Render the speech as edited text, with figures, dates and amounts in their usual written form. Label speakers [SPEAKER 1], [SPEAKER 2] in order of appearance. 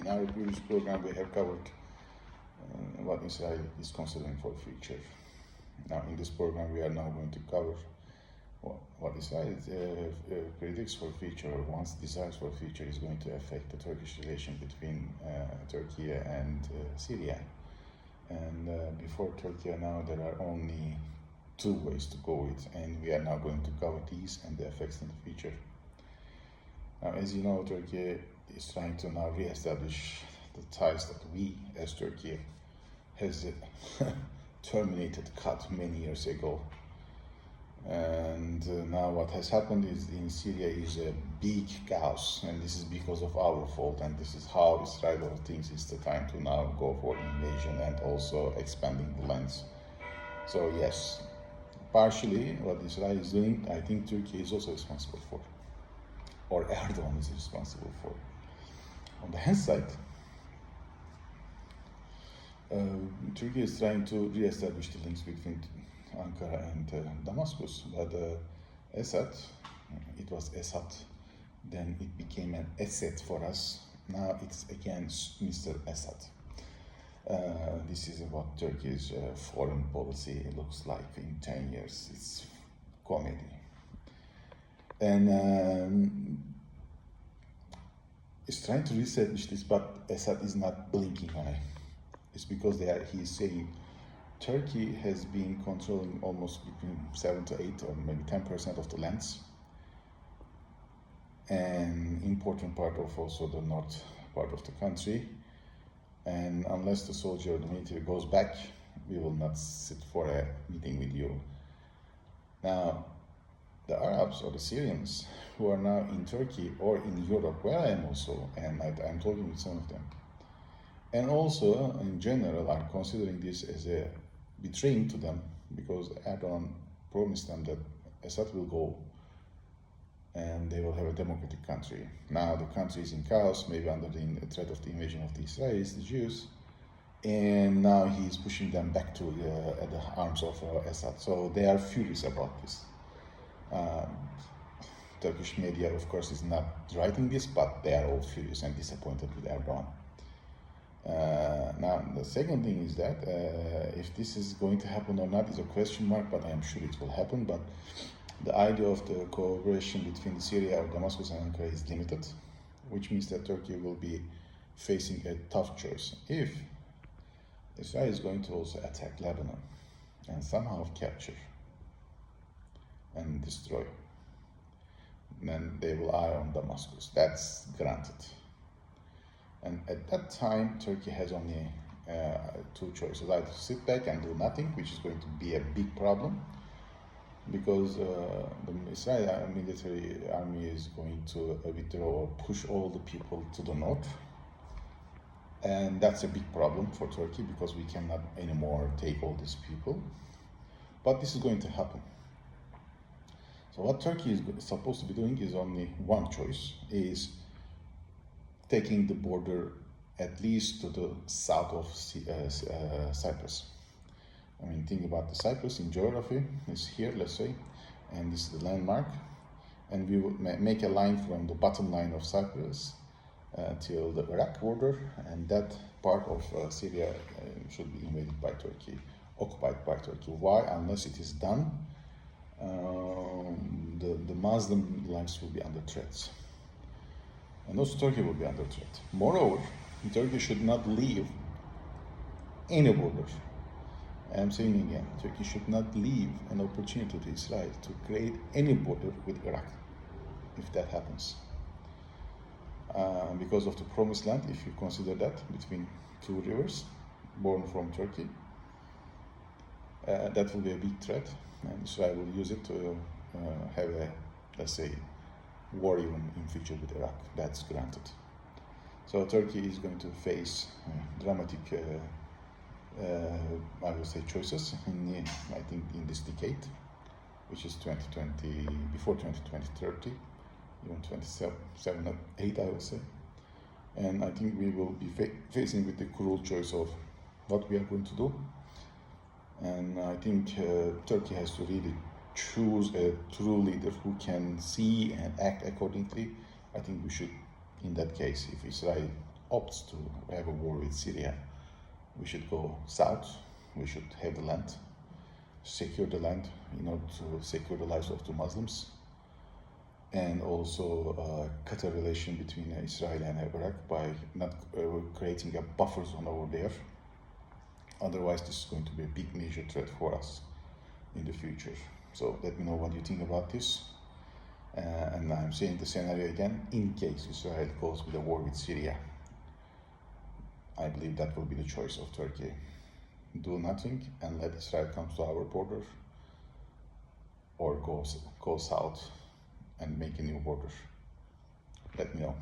[SPEAKER 1] In our previous program, we have covered what Israel is considering for the future. Now, in this program, we are now going to cover what Israel predicts for the future, or wants desires for the future, is going to affect the Turkish relation between Turkiye and Syria. And before Turkey now, there are only two ways to go with, and we are now going to cover these and the effects in the future. Now, as you know, Turkey is trying to now re-establish the ties that we, as Turkey, has terminated, cut many years ago. And now what has happened is in Syria is a big chaos, and this is because of our fault, and this is how Israel thinks it's the time to now go for invasion and also expanding the lands. So yes, partially what Israel is doing, I think Turkey is also responsible for, or Erdogan is responsible for. On the hand side, Turkey is trying to re-establish the links between Ankara and Damascus, but Assad, it was Assad, then it became an asset for us. Now it's again Mr. Assad. This is what Turkey's foreign policy looks like in 10 years. It's comedy. And it's trying to reestablish this, but Assad is not blinking an eye. It's because he is saying Turkey has been controlling almost between 7 to 8 or maybe 10% of the lands, and important part of also the north part of the country. And unless the soldier or the military goes back, we will not sit for a meeting with you. Now, the Arabs or the Syrians who are now in Turkey or in Europe, where I am also, and I'm talking with some of them, and also in general are considering this as a betraying to them, because Erdogan promised them that Assad will go and they will have a democratic country. Now the country is in chaos, maybe under the threat of the invasion of the Israelis, the Jews, and now he is pushing them back to the arms of Assad. So they are furious about this. Turkish media, of course, is not writing this, but they are all furious and disappointed with Erdogan. Now, the second thing is that if this is going to happen or not is a question mark, but I am sure it will happen. But the idea of the cooperation between Syria or Damascus and Ankara is limited, which means that Turkey will be facing a tough choice. If Israel is going to also attack Lebanon and somehow capture and destroy, then they will eye on Damascus. That's granted. And at that time, Turkey has only two choices: either sit back and do nothing, which is going to be a big problem, because the Israeli military army is going to withdraw or push all the people to the north, and that's a big problem for Turkey because we cannot anymore take all these people. But this is going to happen. So what Turkey is supposed to be doing is only one choice: is taking the border at least to the south of Cyprus. I mean, think about the Cyprus in geography. It's here, let's say, and this is the landmark. And we will make a line from the bottom line of Cyprus till the Iraq border, and that part of Syria should be invaded by Turkey, occupied by Turkey. Why? Unless it is done, the Muslim lives will be under threats. And also Turkey will be under threat. Moreover, Turkey should not leave any border. I'm saying again, Turkey should not leave an opportunity to Israel to create any border with Iraq, if that happens. Because of the promised land, if you consider that, between two rivers born from Turkey, that will be a big threat, and Israel will use it to have a, let's say, war even in future with Iraq. That's granted. So Turkey is going to face dramatic, I would say, choices I think in this decade, which is 2020, before 2020, 30, even 27 or 8, I would say. And I think we will be facing with the cruel choice of what we are going to do. And I think Turkey has to really choose a true leader who can see and act accordingly. I think we should, in that case, if Israel opts to have a war with Syria, we should go south, we should have the land, secure the land in order to secure the lives of the Muslims, and also cut a relation between Israel and Iraq by not creating a buffer zone over there. Otherwise, this is going to be a big major threat for us in the future. So let me know what you think about this. And I'm saying the scenario again, in case Israel goes with a war with Syria, I believe that will be the choice of Turkey. Do nothing and let Israel come to our border, or go south and make a new border. Let me know.